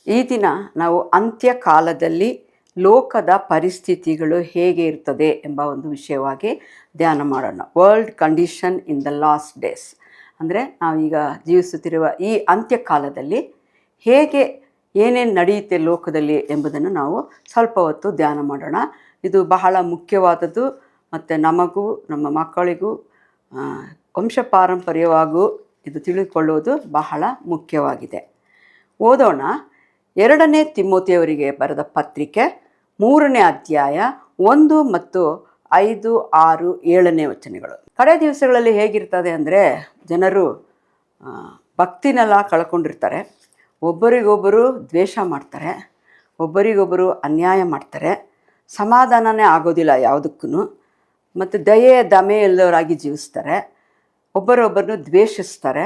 ಈ ದಿನ ನಾವು ಅಂತ್ಯಕಾಲದಲ್ಲಿ ಲೋಕದ ಪರಿಸ್ಥಿತಿಗಳು ಹೇಗೆ ಇರ್ತದೆ ಎಂಬ ಒಂದು ವಿಷಯವಾಗಿ ಧ್ಯಾನ ಮಾಡೋಣ. World condition in the last days ಅಂದರೆ ನಾವೀಗ ಜೀವಿಸುತ್ತಿರುವ ಈ ಅಂತ್ಯಕಾಲದಲ್ಲಿ ಹೇಗೆ ಏನೇನು ನಡೆಯುತ್ತೆ ಲೋಕದಲ್ಲಿ ಎಂಬುದನ್ನು ನಾವು ಸ್ವಲ್ಪ ಹೊತ್ತು ಧ್ಯಾನ ಮಾಡೋಣ. ಇದು ಬಹಳ ಮುಖ್ಯವಾದದ್ದು ಮತ್ತು ನಮಗೂ ನಮ್ಮ ಮಕ್ಕಳಿಗೂ ವಂಶಪಾರಂಪರ್ಯವಾಗೂ ಇದು ತಿಳಿದುಕೊಳ್ಳುವುದು ಬಹಳ ಮುಖ್ಯವಾಗಿದೆ. ಓದೋಣ. 2ನೇ ತಿಮೋಥೆಯವರಿಗೆ ಬರೆದ ಪತ್ರಿಕೆ 3ನೇ ಅಧ್ಯಾಯ 1 ಮತ್ತು 5, 6, 7ನೇ ವಚನಗಳು. ಕಡೆ ದಿವಸಗಳಲ್ಲಿ ಹೇಗಿರ್ತದೆ ಅಂದರೆ ಜನರು ಭಕ್ತಿನೆಲ್ಲ ಕಳ್ಕೊಂಡಿರ್ತಾರೆ, ಒಬ್ಬರಿಗೊಬ್ಬರು ದ್ವೇಷ ಮಾಡ್ತಾರೆ, ಒಬ್ಬರಿಗೊಬ್ಬರು ಅನ್ಯಾಯ ಮಾಡ್ತಾರೆ, ಸಮಾಧಾನನೇ ಆಗೋದಿಲ್ಲ ಯಾವುದಕ್ಕೂ, ಮತ್ತು ದಮೆ ಎಲ್ಲವರಾಗಿ ಜೀವಿಸ್ತಾರೆ, ಒಬ್ಬರೊಬ್ಬರನ್ನು ದ್ವೇಷಿಸ್ತಾರೆ.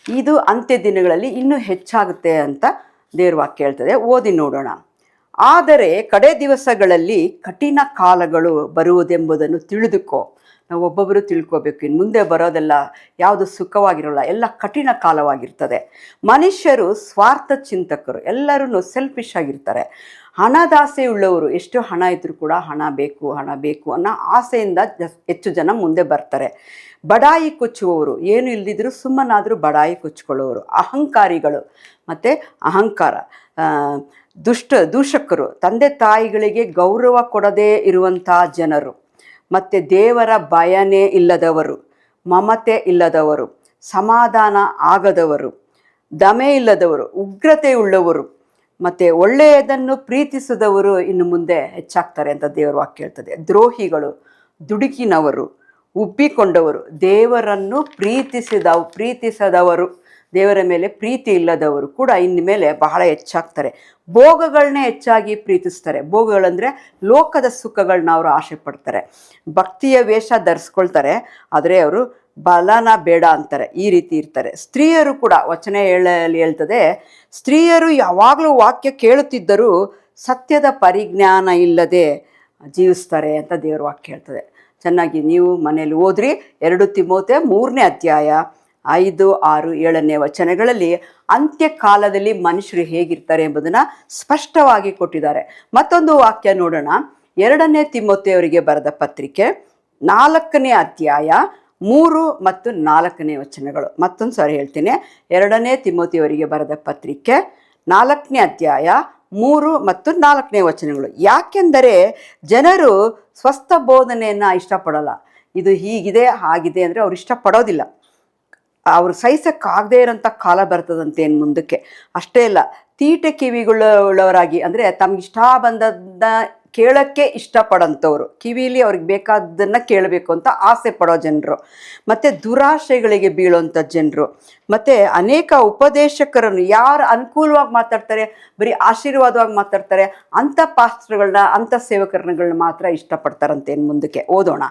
ಇದು ಅಂತ್ಯ ದಿನಗಳಲ್ಲಿ ಇನ್ನೂ ಹೆಚ್ಚಾಗುತ್ತೆ ಅಂತ ದೇವ್ರ ವಾಕ್ಯ ಹೇಳ್ತದೆ. ಓದಿ ನೋಡೋಣ. ಆದರೆ ಕಡೆ ದಿವಸಗಳಲ್ಲಿ ಕಠಿಣ ಕಾಲಗಳು ಬರುವುದೆಂಬುದನ್ನು ತಿಳಿದುಕೋ. ನಾವು ಒಬ್ಬೊಬ್ಬರು ತಿಳ್ಕೋಬೇಕು. ಇನ್ನು ಮುಂದೆ ಬರೋದೆಲ್ಲ ಯಾವುದು ಸುಖವಾಗಿರೋಲ್ಲ, ಎಲ್ಲ ಕಠಿಣ ಕಾಲವಾಗಿರ್ತದೆ. ಮನುಷ್ಯರು ಸ್ವಾರ್ಥ ಚಿಂತಕರು, ಎಲ್ಲರೂ ಸೆಲ್ಫಿಶ್ ಆಗಿರ್ತಾರೆ. ಹಣದಾಸೆ ಉಳ್ಳವರು, ಎಷ್ಟು ಹಣ ಇದ್ದರೂ ಕೂಡ ಹಣ ಬೇಕು ಅನ್ನೋ ಆಸೆಯಿಂದ ಹೆಚ್ಚು ಜನ ಮುಂದೆ ಬರ್ತಾರೆ. ಬಡಾಯಿ ಕೊಚ್ಚುವವರು, ಏನು ಇಲ್ಲದಿದ್ದರೂ ಸುಮ್ಮನಾದರೂ ಬಡಾಯಿ ಕೊಚ್ಕೊಳ್ಳೋರು, ಅಹಂಕಾರಿಗಳು ಮತ್ತು ಅಹಂಕಾರ, ದೂಷಕರು, ತಂದೆ ತಾಯಿಗಳಿಗೆ ಗೌರವ ಕೊಡದೇ ಇರುವಂಥ ಜನರು, ಮತ್ತು ದೇವರ ಭಯನೇ ಇಲ್ಲದವರು, ಮಮತೆ ಇಲ್ಲದವರು, ಸಮಾಧಾನ ಆಗದವರು, ದಮೆ ಇಲ್ಲದವರು, ಉಗ್ರತೆ ಉಳ್ಳವರು, ಮತ್ತು ಒಳ್ಳೆಯದನ್ನು ಪ್ರೀತಿಸಿದವರು ಇನ್ನು ಮುಂದೆ ಹೆಚ್ಚಾಗ್ತಾರೆ ಅಂತ ದೇವರ ವಾಕ್ಯ ಹೇಳ್ತದೆ. ದ್ರೋಹಿಗಳು, ದುಡುಕಿನವರು, ಉಬ್ಬಿಕೊಂಡವರು, ದೇವರನ್ನು ಪ್ರೀತಿಸದವರು, ದೇವರ ಮೇಲೆ ಪ್ರೀತಿ ಇಲ್ಲದವರು ಕೂಡ ಇನ್ನು ಮೇಲೆ ಬಹಳ ಹೆಚ್ಚಾಗ್ತಾರೆ. ಭೋಗಗಳನ್ನೇ ಹೆಚ್ಚಾಗಿ ಪ್ರೀತಿಸ್ತಾರೆ. ಭೋಗಗಳಂದರೆ ಲೋಕದ ಸುಖಗಳನ್ನ ಅವರು ಆಸೆ ಪಡ್ತಾರೆ. ಭಕ್ತಿಯ ವೇಷ ಧರಿಸ್ಕೊಳ್ತಾರೆ, ಆದರೆ ಅವರು ಬಲನ ಬೇಡ ಅಂತಾರೆ. ಈ ರೀತಿ ಇರ್ತಾರೆ. ಸ್ತ್ರೀಯರು ಕೂಡ ವಚನ ಹೇಳ್ತದೆ, ಸ್ತ್ರೀಯರು ಯಾವಾಗಲೂ ವಾಕ್ಯ ಕೇಳುತ್ತಿದ್ದರೂ ಸತ್ಯದ ಪರಿಜ್ಞಾನ ಇಲ್ಲದೆ ಜೀವಿಸ್ತಾರೆ ಅಂತ ದೇವರ ವಾಕ್ಯ ಹೇಳ್ತದೆ. ಚೆನ್ನಾಗಿ ನೀವು ಮನೇಲಿ ಓದ್ರಿ. 2 ತಿಮೋಥೆ 3ನೇ ಅಧ್ಯಾಯ 5, 6, 7ನೇ ವಚನಗಳಲ್ಲಿ ಅಂತ್ಯಕಾಲದಲ್ಲಿ ಮನುಷ್ಯರು ಹೇಗಿರ್ತಾರೆ ಎಂಬುದನ್ನು ಸ್ಪಷ್ಟವಾಗಿ ಕೊಟ್ಟಿದ್ದಾರೆ. ಮತ್ತೊಂದು ವಾಕ್ಯ ನೋಡೋಣ. 2ನೇ ತಿಮೋಥೆಯವರಿಗೆ ಬರೆದ ಪತ್ರಿಕೆ 4ನೇ ಅಧ್ಯಾಯ 3 ಮತ್ತು 4ನೇ ವಚನಗಳು. ಮತ್ತೊಂದು ಸಾರಿ ಹೇಳ್ತೀನಿ. 2ನೇ ತಿಮೋಥೆಯವರಿಗೆ ಬರೆದ ಪತ್ರಿಕೆ 4ನೇ ಅಧ್ಯಾಯ 3 ಮತ್ತು 4ನೇ ವಚನಗಳು. ಯಾಕೆಂದರೆ ಜನರು ಸ್ವಸ್ಥ ಬೋಧನೆಯನ್ನು ಇಷ್ಟಪಡಲ್ಲ. ಇದು ಹೀಗಿದೆ ಹಾಗಿದೆ ಅಂದರೆ ಅವ್ರು ಇಷ್ಟಪಡೋದಿಲ್ಲ. ಅವರು ಸಹಿಸಕ್ಕಾಗದೇ ಇರೋಂಥ ಕಾಲ ಬರ್ತದಂತೆ ಮುಂದಕ್ಕೆ. ಅಷ್ಟೇ ಇಲ್ಲ, ತೀಟೆ ಕಿವಿಗಳುಳ್ಳವರಾಗಿ, ಅಂದರೆ ತಮಗಿಷ್ಟ ಬಂದದ್ದನ್ನ ಕೇಳೋಕ್ಕೆ ಇಷ್ಟಪಡೋಂಥವ್ರು, ಕಿವಿಲಿ ಅವ್ರಿಗೆ ಬೇಕಾದ್ದನ್ನು ಕೇಳಬೇಕು ಅಂತ ಆಸೆ ಪಡೋ ಜನರು, ಮತ್ತು ದುರಾಶೆಗಳಿಗೆ ಬೀಳೋಂಥ ಜನರು, ಮತ್ತು ಅನೇಕ ಉಪದೇಶಕರನ್ನು ಯಾರು ಅನುಕೂಲವಾಗಿ ಮಾತಾಡ್ತಾರೆ, ಬರೀ ಆಶೀರ್ವಾದವಾಗಿ ಮಾತಾಡ್ತಾರೆ, ಅಂಥ ಪಾಸ್ಟರ್ಗಳನ್ನ, ಅಂಥ ಸೇವಕರಗಳನ್ನ ಮಾತ್ರ ಇಷ್ಟಪಡ್ತಾರಂತೆ ಮುಂದಕ್ಕೆ. ಓದೋಣ.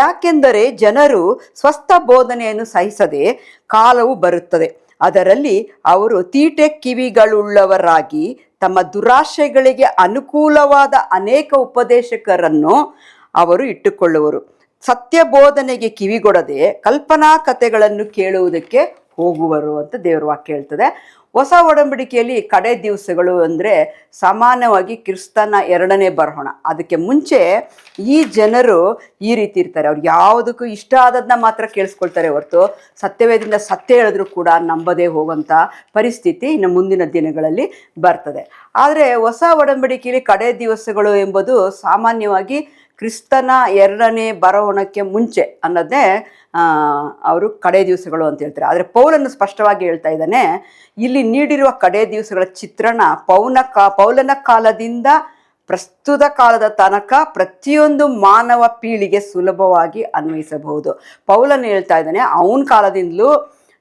ಯಾಕೆಂದರೆ ಜನರು ಸ್ವಸ್ಥ ಬೋಧನೆಯನ್ನು ಸಹಿಸದೆ ಕಾಲವು ಬರುತ್ತದೆ, ಅದರಲ್ಲಿ ಅವರು ತೀಟೆ ಕಿವಿಗಳುಳ್ಳವರಾಗಿ ತಮ್ಮ ದುರಾಶೆಗಳಿಗೆ ಅನುಕೂಲವಾದ ಅನೇಕ ಉಪದೇಶಕರನ್ನು ಅವರು ಇಟ್ಟುಕೊಳ್ಳುವರು. ಸತ್ಯ ಬೋಧನೆಗೆ ಕಿವಿಗೊಡದೆ ಕಲ್ಪನಾ ಕಥೆಗಳನ್ನು ಕೇಳುವುದಕ್ಕೆ ಹೋಗುವರು ಅಂತ ದೇವರ ವಾಕ್ಯ ಹೇಳ್ತದೆ. ಹೊಸ ಒಡಂಬಡಿಕೆಯಲ್ಲಿ ಕಡೆ ದಿವಸಗಳು ಅಂದರೆ ಸಾಮಾನ್ಯವಾಗಿ ಕ್ರಿಸ್ತನ 2ನೇ ಬರೋಣ. ಅದಕ್ಕೆ ಮುಂಚೆ ಈ ಜನರು ಈ ರೀತಿ ಇರ್ತಾರೆ. ಅವ್ರು ಯಾವುದಕ್ಕೂ ಇಷ್ಟ ಆದದನ್ನ ಮಾತ್ರ ಕೇಳಿಸ್ಕೊಳ್ತಾರೆ ಹೊರತು ಸತ್ಯವೇದಿಂದ ಸತ್ಯ ಹೇಳಿದ್ರು ಕೂಡ ನಂಬದೇ ಹೋಗೋಂಥ ಪರಿಸ್ಥಿತಿ ಇನ್ನು ಮುಂದಿನ ದಿನಗಳಲ್ಲಿ ಬರ್ತದೆ. ಆದರೆ ಹೊಸ ಒಡಂಬಡಿಕೆಯಲ್ಲಿ ಕಡೆ ದಿವಸಗಳು ಎಂಬುದು ಸಾಮಾನ್ಯವಾಗಿ ಕ್ರಿಸ್ತನ 2ನೇ ಬರೋಣಕ್ಕೆ ಮುಂಚೆ ಅನ್ನೋದೇ ಅವರು ಕಡೆ ದಿವಸಗಳು ಅಂತ ಹೇಳ್ತಾರೆ. ಆದರೆ ಪೌಲನು ಸ್ಪಷ್ಟವಾಗಿ ಹೇಳ್ತಾ ಇದ್ದಾನೆ, ಇಲ್ಲಿ ನೀಡಿರುವ ಕಡೆ ದಿವಸಗಳ ಚಿತ್ರಣ ಪೌಲನ ಕಾಲದಿಂದ ಪ್ರಸ್ತುತ ಕಾಲದ ತನಕ ಪ್ರತಿಯೊಂದು ಮಾನವ ಪೀಳಿಗೆ ಸುಲಭವಾಗಿ ಅನ್ವಯಿಸಬಹುದು. ಪೌಲನು ಹೇಳ್ತಾ ಇದ್ದಾನೆ, ಅವನ ಕಾಲದಿಂದಲೂ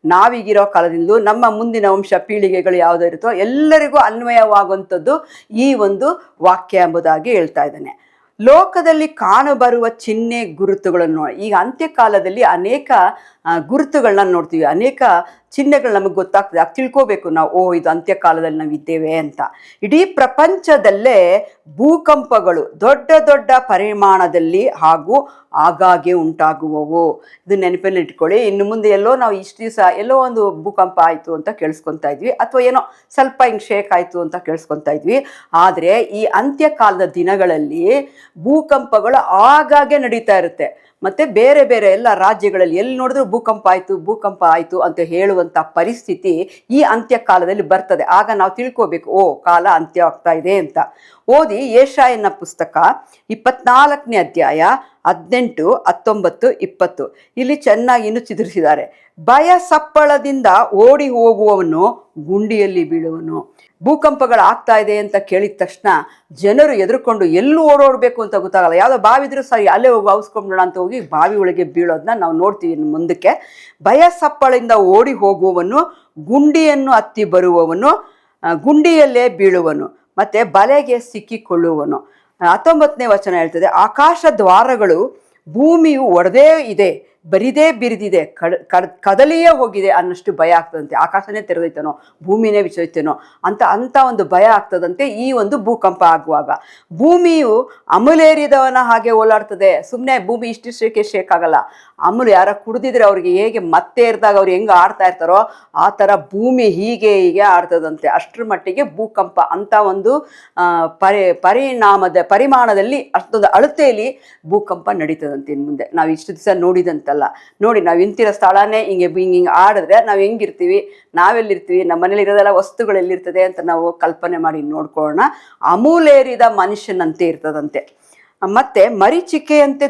ನಾವೀಗಿರೋ ಕಾಲದಿಂದಲೂ ನಮ್ಮ ಮುಂದಿನ ವಂಶ ಪೀಳಿಗೆಗಳು ಯಾವುದಿರುತ್ತೋ ಎಲ್ಲರಿಗೂ ಅನ್ವಯವಾಗುವಂಥದ್ದು ಈ ಒಂದು ವಾಕ್ಯ ಎಂಬುದಾಗಿ ಹೇಳ್ತಾ ಇದ್ದಾನೆ. ಲೋಕದಲ್ಲಿ ಕಾಣಬರುವ ಚಿಹ್ನೆ ಗುರುತುಗಳನ್ನು ನೋಡಿ. ಈಗ ಅಂತ್ಯಕಾಲದಲ್ಲಿ ಅನೇಕ ಗುರುತುಗಳನ್ನ ನೋಡ್ತೀವಿ, ಅನೇಕ ಚಿಹ್ನೆಗಳು ನಮಗೆ ಗೊತ್ತಾಗ್ತದೆ. ಅದು ತಿಳ್ಕೋಬೇಕು ನಾವು, ಓ ಇದು ಅಂತ್ಯಕಾಲದಲ್ಲಿ ನಾವು ಇದ್ದೇವೆ ಅಂತ. ಇಡೀ ಪ್ರಪಂಚದಲ್ಲೇ ಭೂಕಂಪಗಳು ದೊಡ್ಡ ದೊಡ್ಡ ಪರಿಮಾಣದಲ್ಲಿ ಹಾಗೂ ಆಗಾಗ್ಗೆ ಉಂಟಾಗುವವು. ಇದು ನೆನಪಲ್ಲಿ ಇಟ್ಕೊಳ್ಳಿ. ಇನ್ನು ಮುಂದೆ ಎಲ್ಲೋ ನಾವು ಇಷ್ಟು ದಿವಸ ಎಲ್ಲೋ ಒಂದು ಭೂಕಂಪ ಆಯಿತು ಅಂತ ಕೇಳಿಸ್ಕೊತಾ ಇದ್ವಿ, ಅಥವಾ ಏನೋ ಸ್ವಲ್ಪ ಹಿಂಗೆ ಶೇಕ್ ಆಯಿತು ಅಂತ ಕೇಳಿಸ್ಕೊತಾ ಇದ್ವಿ. ಆದರೆ ಈ ಅಂತ್ಯಕಾಲದ ದಿನಗಳಲ್ಲಿ ಭೂಕಂಪಗಳು ಆಗಾಗ್ಗೆ ನಡೀತಾ ಇರುತ್ತೆ. ಮತ್ತು ಬೇರೆ ಬೇರೆ ಎಲ್ಲ ರಾಜ್ಯಗಳಲ್ಲಿ ಎಲ್ಲಿ ನೋಡಿದ್ರೂ ಭೂಕಂಪ ಆಯಿತು ಅಂತ ಹೇಳುವಂಥ ಪರಿಸ್ಥಿತಿ ಈ ಅಂತ್ಯಕಾಲದಲ್ಲಿ ಬರ್ತದೆ. ಆಗ ನಾವು ತಿಳ್ಕೋಬೇಕು, ಓ ಕಾಲ ಅಂತ್ಯ ಆಗ್ತಾ ಇದೆ ಅಂತ. ಓದಿ ಯೆಶಾಯನ ಪುಸ್ತಕ 24ನೇ ಅಧ್ಯಾಯ 18, 19, 20. ಇಲ್ಲಿ ಚೆನ್ನಾಗಿ ಇನ್ನು ಚಿತ್ರಿಸಿದ್ದಾರೆ. ಭಯ ಸಪ್ಪಳದಿಂದ ಓಡಿ ಹೋಗುವವನು ಗುಂಡಿಯಲ್ಲಿ ಬೀಳುವನು. ಭೂಕಂಪಗಳು ಆಗ್ತಾ ಇದೆ ಅಂತ ಕೇಳಿದ ತಕ್ಷಣ ಜನರು ಎದುರುಕೊಂಡು ಎಲ್ಲೂ ಓಡೋಡ್ಬೇಕು ಅಂತ ಗೊತ್ತಾಗಲ್ಲ. ಯಾವುದೋ ಬಾವಿದ್ರೂ ಸರಿ ಅಲ್ಲೇ ಹೋಗಿ ಔಸ್ಕೊಂಬಿಡೋಣ ಅಂತ ಹೋಗಿ ಬಾವಿ ಒಳಗೆ ಬೀಳೋದನ್ನ ನಾವು ನೋಡ್ತೀವಿ ಇನ್ನು ಮುಂದಕ್ಕೆ. ಭಯ ಸಪ್ಪಳಿಂದ ಓಡಿ ಹೋಗುವವನು ಗುಂಡಿಯನ್ನು ಹತ್ತಿ ಬರುವವನು ಗುಂಡಿಯಲ್ಲೇ ಬೀಳುವನು, ಮತ್ತೆ ಬಲೆಗೆ ಸಿಕ್ಕಿಕೊಳ್ಳುವನು. 19ನೇ ವಚನ ಹೇಳ್ತದೆ, ಆಕಾಶ ದ್ವಾರಗಳು ಭೂಮಿಯು ಒಡೆದೇ ಇದೆ, ಬರಿದೇ ಬಿರಿದಿದೆ, ಕದಲಿಯೇ ಹೋಗಿದೆ ಅನ್ನಷ್ಟು ಭಯ ಆಗ್ತದಂತೆ. ಆಕಾಶನೇ ತೆರೆದೈತೇನೋ, ಭೂಮಿನೇ ಬಿಚ್ಚೋಯ್ತೇನೋ ಅಂತ ಒಂದು ಭಯ ಆಗ್ತದಂತೆ ಈ ಒಂದು ಭೂಕಂಪ ಆಗುವಾಗ. ಭೂಮಿಯು ಅಮಲೇರಿದವನ ಹಾಗೆ ಓಲಾಡ್ತದೆ. ಸುಮ್ಮನೆ ಭೂಮಿ ಇಷ್ಟಿಷ್ಟಕ್ಕೆ ಶೇಕ್ ಆಗಲ್ಲ. ಅಮಲು ಯಾರ ಕುಡಿದಿದ್ರೆ ಅವ್ರಿಗೆ ಹೇಗೆ ಮತ್ತೆ ಇರಿದಾಗ ಅವ್ರು ಹೆಂಗೆ ಆಡ್ತಾ ಇರ್ತಾರೋ ಆ ಥರ ಭೂಮಿ ಹೀಗೆ ಆಡ್ತದಂತೆ. ಅಷ್ಟರ ಮಟ್ಟಿಗೆ ಭೂಕಂಪ ಅಂತ ಒಂದು ಪರಿಮಾಣದಲ್ಲಿ ಅಷ್ಟೊಂದು ಅಳತೆಯಲ್ಲಿ ಭೂಕಂಪ ನಡೀತದಂತೆ. ಇನ್ನು ಮುಂದೆ ನಾವು ಇಷ್ಟು ದಿವಸ ನೋಡಿದಂತಲ್ಲ. ನೋಡಿ, ನಾವು ಇಂತಿರೋ ಸ್ಥಳನೇ ಹಿಂಗೆ ಆಡಿದ್ರೆ ನಾವು ಹೆಂಗಿರ್ತೀವಿ, ನಾವೆಲ್ಲಿರ್ತೀವಿ, ನಮ್ಮ ಮನೇಲಿ ಇರೋದೆಲ್ಲ ವಸ್ತುಗಳು ಎಲ್ಲಿರ್ತದೆ ಅಂತ ನಾವು ಕಲ್ಪನೆ ಮಾಡಿ ನೋಡ್ಕೊಳ್ಳೋಣ. ಅಮೂಲೇರಿದ ಮನುಷ್ಯನಂತೆ ಇರ್ತದಂತೆ. ಮತ್ತೆ ಮರೀಚಿಕೆಯಂತೆ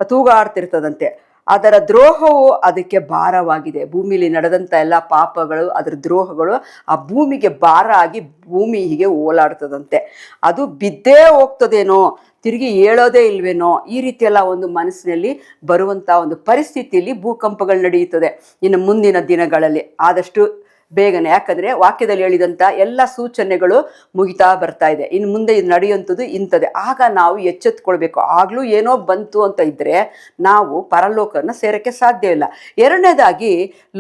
ತೂಗಾಡ್ತಿರ್ತದಂತೆ. ಅದರ ದ್ರೋಹವು ಅದಕ್ಕೆ ಭಾರವಾಗಿದೆ. ಭೂಮಿಲಿ ನಡೆದಂಥ ಎಲ್ಲ ಪಾಪಗಳು, ಅದರ ದ್ರೋಹಗಳು ಆ ಭೂಮಿಗೆ ಭಾರ ಆಗಿ ಭೂಮಿ ಹೀಗೆ ಓಲಾಡ್ತದಂತೆ. ಅದು ಬಿದ್ದೇ ಹೋಗ್ತದೇನೋ, ತಿರುಗಿ ಹೇಳೋದೇ ಇಲ್ವೇನೋ, ಈ ರೀತಿಯೆಲ್ಲ ಒಂದು ಮನಸ್ಸಿನಲ್ಲಿ ಬರುವಂಥ ಒಂದು ಪರಿಸ್ಥಿತಿಯಲ್ಲಿ ಭೂಕಂಪಗಳು ನಡೆಯುತ್ತದೆ ಇನ್ನು ಮುಂದಿನ ದಿನಗಳಲ್ಲಿ ಆದಷ್ಟು ಬೇಗನೆ. ಯಾಕಂದರೆ ವಾಕ್ಯದಲ್ಲಿ ಹೇಳಿದಂಥ ಎಲ್ಲ ಸೂಚನೆಗಳು ಮುಗಿತಾ ಬರ್ತಾ ಇದೆ. ಇನ್ನು ಮುಂದೆ ಇದು ನಡೆಯುವಂಥದ್ದು ಇಂಥದ್ದೇ. ಆಗ ನಾವು ಎಚ್ಚೆತ್ಕೊಳ್ಬೇಕು. ಆಗಲೂ ಏನೋ ಬಂತು ಅಂತ ಇದ್ದರೆ ನಾವು ಪರಲೋಕನ ಸೇರೋಕ್ಕೆ ಸಾಧ್ಯ ಇಲ್ಲ. ಎರಡನೇದಾಗಿ,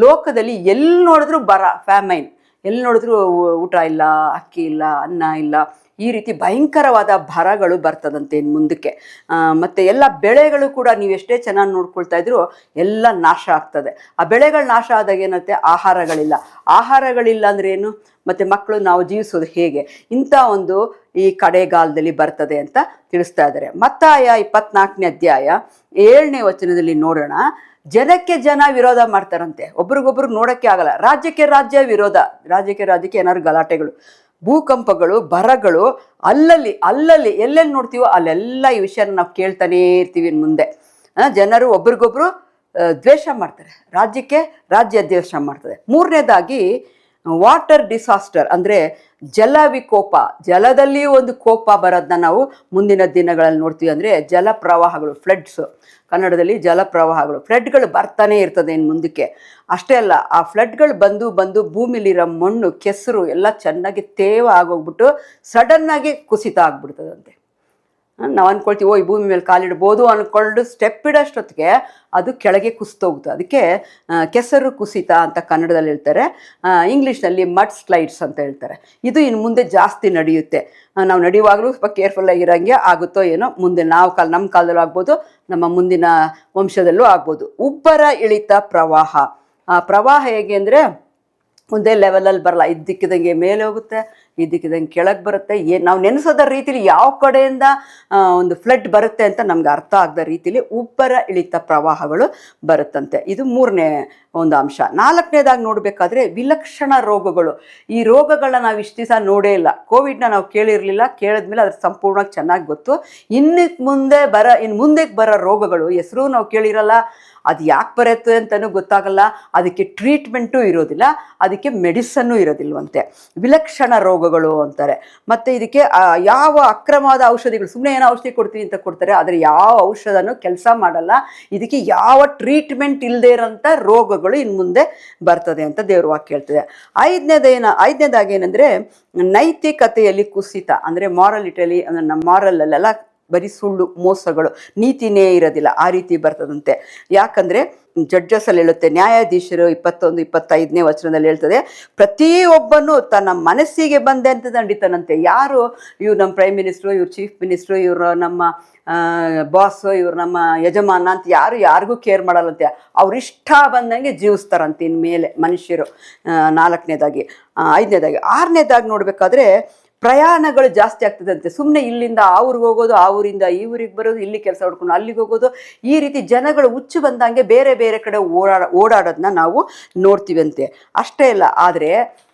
ಲೋಕದಲ್ಲಿ ಎಲ್ಲಿ ನೋಡಿದ್ರೂ ಫ್ಯಾಮೈನ್, ಎಲ್ಲಿ ನೋಡಿದ್ರೂ ಊಟ ಇಲ್ಲ, ಅಕ್ಕಿ ಇಲ್ಲ, ಅನ್ನ ಇಲ್ಲ, ಈ ರೀತಿ ಭಯಂಕರವಾದ ಬರಗಳು ಬರ್ತದಂತೆ ಇನ್ನು ಮುಂದಕ್ಕೆ. ಮತ್ತು ಎಲ್ಲ ಬೆಳೆಗಳು ಕೂಡ ನೀವು ಎಷ್ಟೇ ಚೆನ್ನಾಗಿ ನೋಡ್ಕೊಳ್ತಾ ಇದ್ರು ಎಲ್ಲ ನಾಶ ಆಗ್ತದೆ. ಆ ಬೆಳೆಗಳು ನಾಶ ಆದಾಗ ಏನಂತೆ, ಆಹಾರಗಳಿಲ್ಲ ಅಂದರೆ ಏನು, ಮತ್ತು ಮಕ್ಕಳು ನಾವು ಜೀವಿಸೋದು ಹೇಗೆ, ಇಂಥ ಒಂದು ಈ ಕಡೆಗಾಲದಲ್ಲಿ ಬರ್ತದೆ ಅಂತ ತಿಳಿಸ್ತಾ ಇದ್ದಾರೆ. ಮತ್ತಾಯ 24ನೇ ಅಧ್ಯಾಯ 7ನೇ ವಚನದಲ್ಲಿ ನೋಡೋಣ. ಜನಕ್ಕೆ ಜನ ವಿರೋಧ ಮಾಡ್ತಾರಂತೆ, ಒಬ್ರಿಗೊಬ್ರು ನೋಡೋಕ್ಕೆ ಆಗಲ್ಲ. ರಾಜ್ಯಕ್ಕೆ ರಾಜ್ಯ ವಿರೋಧ, ರಾಜ್ಯಕ್ಕೆ ಏನಾದ್ರು ಗಲಾಟೆಗಳು, ಭೂಕಂಪಗಳು, ಬರಗಳು ಅಲ್ಲಲ್ಲಿ ಎಲ್ಲೆಲ್ಲಿ ನೋಡ್ತೀವೋ ಅಲ್ಲೆಲ್ಲ ಈ ವಿಷಯನ ನಾವು ಕೇಳ್ತಾನೇ ಇರ್ತೀವಿ. ಮುಂದೆ ಜನರು ಒಬ್ರಿಗೊಬ್ರು ದ್ವೇಷ ಮಾಡ್ತಾರೆ, ರಾಜ್ಯ ದ್ವೇಷ ಮಾಡ್ತದೆ. ಮೂರನೇದಾಗಿ ವಾಟರ್ ಡಿಸಾಸ್ಟರ್ ಅಂದರೆ ಜಲ ವಿಕೋಪ, ಜಲದಲ್ಲಿ ಒಂದು ಕೋಪ ಬರೋದನ್ನ ನಾವು ಮುಂದಿನ ದಿನಗಳಲ್ಲಿ ನೋಡ್ತೀವಿ. ಅಂದರೆ ಜಲ ಪ್ರವಾಹಗಳು, ಫ್ಲಡ್ಸ್, ಕನ್ನಡದಲ್ಲಿ ಜಲ ಪ್ರವಾಹಗಳು, ಫ್ಲಡ್ಗಳು ಬರ್ತಾನೆ ಇರ್ತದೆ ಇನ್ನು ಮುಂದಕ್ಕೆ. ಅಷ್ಟೇ ಅಲ್ಲ, ಆ ಫ್ಲಡ್ಗಳು ಬಂದು ಭೂಮಿಲಿರೋ ಮಣ್ಣು, ಕೆಸರು ಎಲ್ಲ ಚೆನ್ನಾಗಿ ತೇವ ಆಗೋಗ್ಬಿಟ್ಟು ಸಡನ್ನಾಗಿ ಕುಸಿತ ಆಗ್ಬಿಡ್ತದಂತೆ. ನಾವು ಅಂದ್ಕೊಳ್ತೀವಿ, ಈ ಭೂಮಿ ಮೇಲೆ ಕಾಲಿಡ್ಬೋದು ಅಂದ್ಕೊಂಡು ಸ್ಟೆಪ್ ಇಡೋಷ್ಟೊತ್ತಿಗೆ ಅದು ಕೆಳಗೆ ಕುಸಿತೋಗುತ್ತೆ. ಅದಕ್ಕೆ ಕೆಸರು ಕುಸಿತ ಅಂತ ಕನ್ನಡದಲ್ಲಿ ಹೇಳ್ತಾರೆ. ಇಂಗ್ಲೀಷ್ನಲ್ಲಿ ಮಡ್ ಸ್ಲೈಡ್ಸ್ ಅಂತ ಹೇಳ್ತಾರೆ. ಇದು ಇನ್ನು ಮುಂದೆ ಜಾಸ್ತಿ ನಡೆಯುತ್ತೆ. ನಾವು ನಡೆಯುವಾಗಲೂ ಸ್ವಲ್ಪ ಕೇರ್ಫುಲ್ಲಾಗಿರೋಂಗೆ ಆಗುತ್ತೋ ಏನೋ. ಮುಂದೆ ನಮ್ಮ ಕಾಲದಲ್ಲೂ ಆಗ್ಬೋದು, ನಮ್ಮ ಮುಂದಿನ ವಂಶದಲ್ಲೂ ಆಗ್ಬೋದು. ಉಬ್ಬರ ಇಳಿತ ಪ್ರವಾಹ. ಪ್ರವಾಹ ಹೇಗೆ ಅಂದರೆ ಒಂದೇ ಲೆವೆಲಲ್ಲಿ ಬರಲ್ಲ, ಇದ್ದಕ್ಕಿದಂಗೆ ಮೇಲೆ ಹೋಗುತ್ತೆ, ಇದ್ದಕ್ಕಿದಂಗೆ ಕೆಳಗೆ ಬರುತ್ತೆ. ನಾವು ನೆನೆಸೋದ ರೀತಿಲಿ ಯಾವ ಕಡೆಯಿಂದ ಒಂದು ಫ್ಲಡ್ ಬರುತ್ತೆ ಅಂತ ನಮ್ಗೆ ಅರ್ಥ ಆಗದ ರೀತಿಲಿ ಉಬ್ಬರ ಇಳಿತ ಪ್ರವಾಹಗಳು ಬರುತ್ತಂತೆ. ಇದು ಮೂರನೇ ಒಂದು ಅಂಶ. ನಾಲ್ಕನೇದಾಗಿ ನೋಡಬೇಕಾದ್ರೆ ವಿಲಕ್ಷಣ ರೋಗಗಳು. ಈ ರೋಗಗಳನ್ನ ನಾವು ಇಷ್ಟು ದಿವಸ ನೋಡೇ ಇಲ್ಲ. ಕೋವಿಡ್ನ ನಾವು ಕೇಳಿರಲಿಲ್ಲ, ಕೇಳಿದ್ಮೇಲೆ ಅದ್ರ ಸಂಪೂರ್ಣವಾಗಿ ಚೆನ್ನಾಗಿ ಗೊತ್ತು. ಇನ್ನು ಮುಂದಕ್ಕೆ ಬರೋ ರೋಗಗಳು ಹೆಸರು ನಾವು ಕೇಳಿರಲ್ಲ, ಅದು ಯಾಕೆ ಬರುತ್ತೆ ಅಂತಲೂ ಗೊತ್ತಾಗಲ್ಲ, ಅದಕ್ಕೆ ಟ್ರೀಟ್ಮೆಂಟು ಇರೋದಿಲ್ಲ, ಅದಕ್ಕೆ ಮೆಡಿಸನ್ನು ಇರೋದಿಲ್ವಂತೆ. ವಿಲಕ್ಷಣ ರೋಗಗಳು ಅಂತಾರೆ. ಮತ್ತು ಇದಕ್ಕೆ ಯಾವ ಅಕ್ರಮವಾದ ಔಷಧಿಗಳು, ಸುಮ್ಮನೆ ಏನೋ ಔಷಧಿ ಕೊಡ್ತೀವಿ ಅಂತ ಕೊಡ್ತಾರೆ, ಆದರೆ ಯಾವ ಔಷಧನೂ ಕೆಲಸ ಮಾಡಲ್ಲ. ಇದಕ್ಕೆ ಯಾವ ಟ್ರೀಟ್ಮೆಂಟ್ ಇಲ್ಲದೆ ಇರೋಂಥ ರೋಗಗಳು ಇನ್ನು ಮುಂದೆ ಬರ್ತದೆ ಅಂತ ದೇವ್ರ ವಾಕ್ಯ ಹೇಳ್ತದೆ. ಐದನೇದಾಗಿ ಏನಂದರೆ ನೈತಿಕತೆಯಲ್ಲಿ ಕುಸಿತ. ಅಂದರೆ ಮಾರಲಿಟಿಯಲ್ಲಿ, ನಮ್ಮ ಮಾರಲಲ್ಲೆಲ್ಲ ಬರೀ ಸುಳ್ಳು ಮೋಸಗಳು, ನೀತಿನೇ ಇರೋದಿಲ್ಲ, ಆ ರೀತಿ ಬರ್ತದಂತೆ. ಯಾಕಂದರೆ ಜಡ್ಜಸ್ ಅಲ್ಲಿ ಹೇಳುತ್ತೆ, ನ್ಯಾಯಾಧೀಶರು 21, 25ನೇ ವಚನದಲ್ಲಿ ಹೇಳ್ತದೆ, ಪ್ರತಿಯೊಬ್ಬನು ತನ್ನ ಮನಸ್ಸಿಗೆ ಬಂದಂತೆ ದಂಡಿತನಂತೆ. ಯಾರು ಇವ್ರು ನಮ್ಮ ಪ್ರೈಮ್ ಮಿನಿಸ್ಟ್ರು, ಇವ್ರು ಚೀಫ್ ಮಿನಿಸ್ಟ್ರು, ಇವರು ನಮ್ಮ ಬಾಸು, ಇವ್ರು ನಮ್ಮ ಯಜಮಾನ ಅಂತ ಯಾರಿಗೂ ಕೇರ್ ಮಾಡಲ್ಲಂತೆ. ಅವ್ರಿಷ್ಟ ಬಂದಂಗೆ ಜೀವಿಸ್ತಾರಂತೆ ಇನ್ಮೇಲೆ ಮನುಷ್ಯರು. 4ನೇದಾಗಿ, 5ನೇದಾಗಿ, 6ನೇದಾಗಿ ನೋಡಬೇಕಾದ್ರೆ ಪ್ರಯಾಣಗಳು ಜಾಸ್ತಿ ಆಗ್ತದಂತೆ. ಸುಮ್ಮನೆ ಇಲ್ಲಿಂದ ಆ ಊರಿಗೆ ಹೋಗೋದು, ಆ ಊರಿಂದ ಈ ಊರಿಗೆ ಬರೋದು, ಇಲ್ಲಿ ಕೆಲಸ ಹುಡ್ಕೊಂಡು ಅಲ್ಲಿಗೆ ಹೋಗೋದು, ಈ ರೀತಿ ಜನಗಳು ಹುಚ್ಚು ಬಂದಂಗೆ ಬೇರೆ ಬೇರೆ ಕಡೆ ಓಡಾಡೋದನ್ನ ನಾವು ನೋಡ್ತೀವಂತೆ. ಅಷ್ಟೇ ಇಲ್ಲ, ಆದರೆ